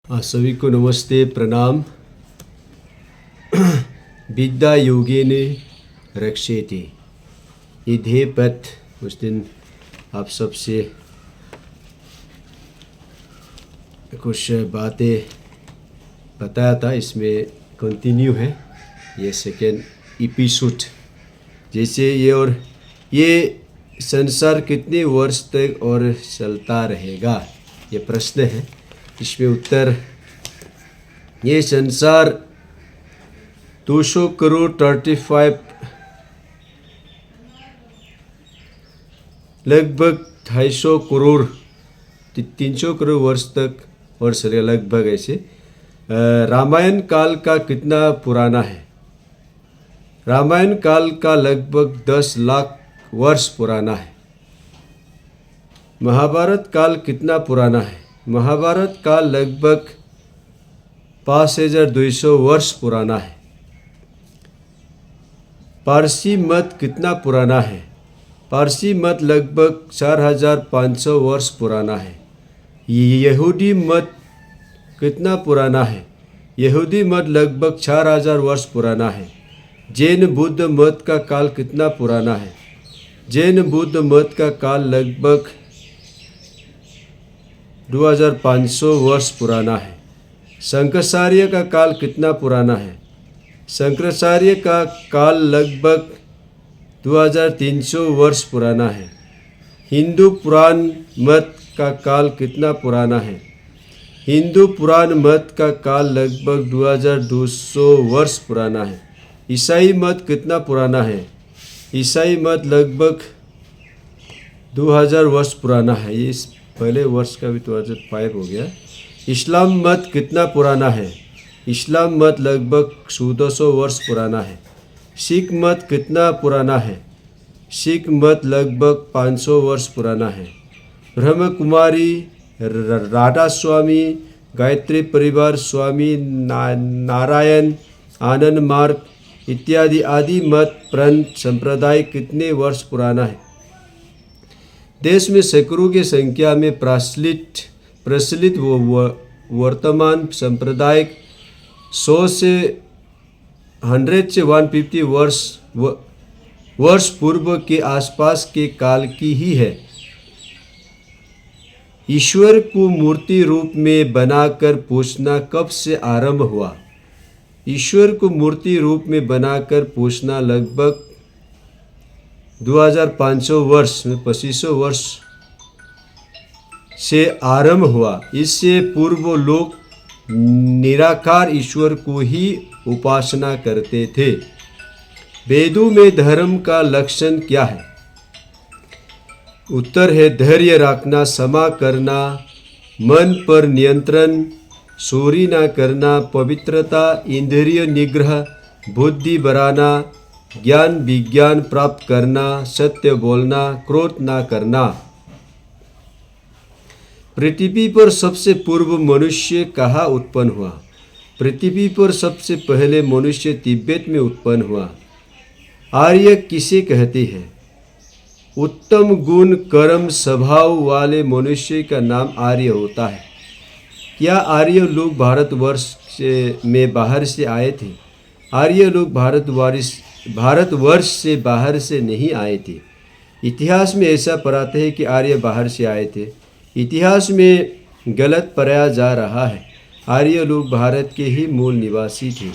सभी को नमस्ते प्रणाम। विद्या योगेन रक्षेति, ये ध्येय पथ उस दिन आप सबसे कुछ बातें बताया था, इसमें कंटिन्यू है ये सेकेंड एपिसोड। जैसे ये संसार कितने वर्ष तक और चलता रहेगा, ये प्रश्न है। इसमें उत्तर, ये संसार 200 करोड़ 35 लगभग 250 करोड़ 300 करोड़ वर्ष तक और चलेगा लगभग ऐसे। रामायण काल का कितना पुराना है? रामायण काल का लगभग 10 लाख वर्ष पुराना है। महाभारत काल कितना पुराना है? महाभारत काल लगभग 5200 वर्ष पुराना है। पारसी मत कितना पुराना है? पारसी मत लगभग 4500 वर्ष पुराना है। यहूदी मत कितना पुराना है? यहूदी मत लगभग 4000 वर्ष पुराना है। जैन बुद्ध मत का काल कितना पुराना है? जैन बुद्ध मत का काल लगभग 2500 वर्ष पुराना है। शंकराचार्य का काल कितना पुराना है? शंकराचार्य का काल लगभग 2300 वर्ष पुराना है। हिंदू पुराण मत का काल कितना पुराना है? हिंदू पुराण मत का काल लगभग 2200 वर्ष पुराना है। ईसाई मत कितना पुराना है? ईसाई मत लगभग 2000 वर्ष पुराना है। इस पहले वर्ष का भी 2005 हो गया। इस्लाम मत कितना पुराना है? इस्लाम मत लगभग 1400 वर्ष पुराना है। सिख मत कितना पुराना है? सिख मत लगभग 500 वर्ष पुराना है। ब्रह्म कुमारी, राधा स्वामी, गायत्री परिवार, स्वामी नारायण, आनंद मार्ग इत्यादि आदि मत पंथ संप्रदाय कितने वर्ष पुराना है? देश में सैकड़ों की संख्या में प्रचलित वर्तमान सांप्रदायिक 100 से 150 वर्ष पूर्व के आसपास के काल की ही है। ईश्वर को मूर्ति रूप में बनाकर पूछना कब से आरंभ हुआ? ईश्वर को मूर्ति रूप में बनाकर पूछना लगभग 2500 वर्ष में 2500 वर्ष से आरंभ हुआ। इससे पूर्व लोग निराकार ईश्वर को ही उपासना करते थे। वेदों में धर्म का लक्षण क्या है? उत्तर है धैर्य रखना, क्षमा करना, मन पर नियंत्रण, चोरी न करना, पवित्रता, इंद्रिय निग्रह, बुद्धि बढ़ाना, ज्ञान विज्ञान प्राप्त करना, सत्य बोलना, क्रोध न करना। पृथ्वी पर सबसे पूर्व मनुष्य कहाँ उत्पन्न हुआ? पृथ्वी पर सबसे पहले मनुष्य तिब्बत में उत्पन्न हुआ। आर्य किसे कहते हैं? उत्तम गुण कर्म स्वभाव वाले मनुष्य का नाम आर्य होता है। क्या आर्य लोग भारतवर्ष में बाहर से आए थे? आर्य लोग भारतवर्ष से बाहर से नहीं आए थे। इतिहास में ऐसा पढ़ाते हैं कि आर्य बाहर से आए थे। इतिहास में गलत पढ़ाया जा रहा है। आर्य लोग भारत के ही मूल निवासी थे।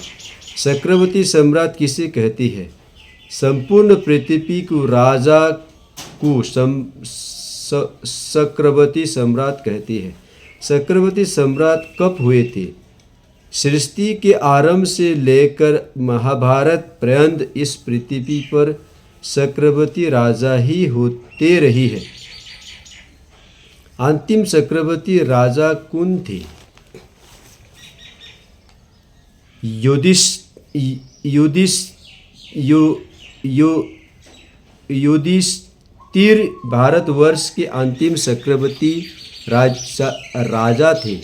चक्रवर्ती सम्राट किसे कहती है? संपूर्ण पृथ्वी को राजा को चक्रवर्ती सम्राट कहती है। चक्रवर्ती सम्राट कब हुए थे? सृष्टि के आरंभ से लेकर महाभारत पर्यंत इस पृथ्वी पर चक्रवर्ती राजा ही होते रही है। अंतिम चक्रवर्ती राजा कौन थे? युधिष्ठिर भारतवर्ष के अंतिम चक्रवर्ती राजा थे।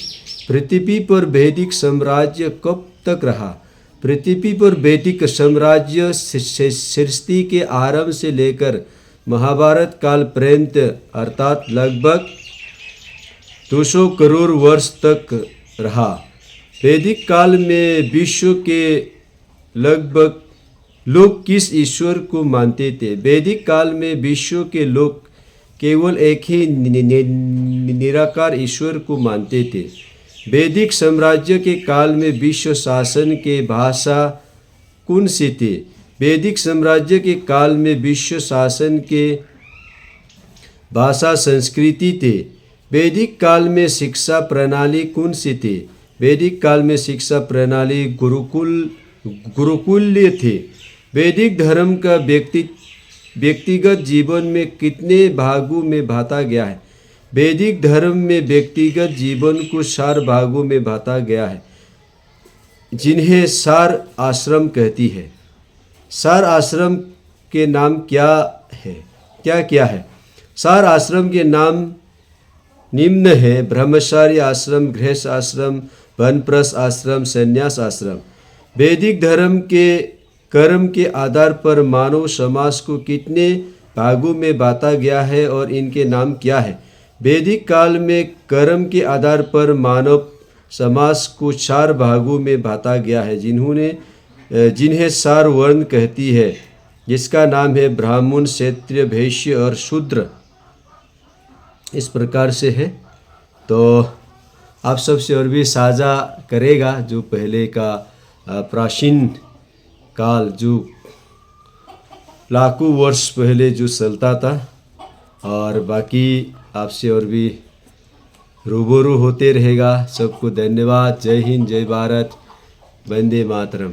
पृथ्वी पर वैदिक साम्राज्य कब तक रहा? पृथ्वी पर वैदिक साम्राज्य सृष्टि के आरंभ से लेकर महाभारत काल पर्यंत अर्थात लगभग 200 करोड़ वर्ष तक रहा। वैदिक काल में विश्व के लगभग लोग किस ईश्वर को मानते थे? वैदिक काल में विश्व के लोग केवल एक ही निराकार ईश्वर को मानते थे। वैदिक साम्राज्य के काल में विश्व शासन के भाषा कौन से थे? वैदिक साम्राज्य के काल में विश्व शासन के भाषा संस्कृति थे। वैदिक काल में शिक्षा प्रणाली कौन सी थी? वैदिक काल में शिक्षा प्रणाली गुरुकुल्य थे। वैदिक धर्म का व्यक्तिगत जीवन में कितने भागों में बांटा गया है? वैदिक धर्म में व्यक्तिगत जीवन को 4 भागों में बांटा गया है, जिन्हें सार आश्रम कहती है। सार आश्रम के नाम क्या है? सार आश्रम के नाम निम्न है: ब्रह्मचर्य आश्रम, गृहस्थ आश्रम, वानप्रस्थ आश्रम, संन्यास आश्रम। वैदिक धर्म के कर्म के आधार पर मानव समाज को कितने भागों में बांटा गया है और इनके नाम क्या है? वैदिक काल में कर्म के आधार पर मानव समाज को 4 भागों में बांटा गया है, जिन्हें सार वर्ण कहती है, जिसका नाम है ब्राह्मण, क्षत्रिय, वैश्य और शूद्र। इस प्रकार से है। तो आप सबसे और भी साझा करेगा जो पहले का प्राचीन काल, जो लाखों वर्ष पहले जो चलता था, और बाकी आपसे और भी रूबरू होते रहेगा। सबको धन्यवाद। जय हिंद, जय भारत, वंदे मातरम।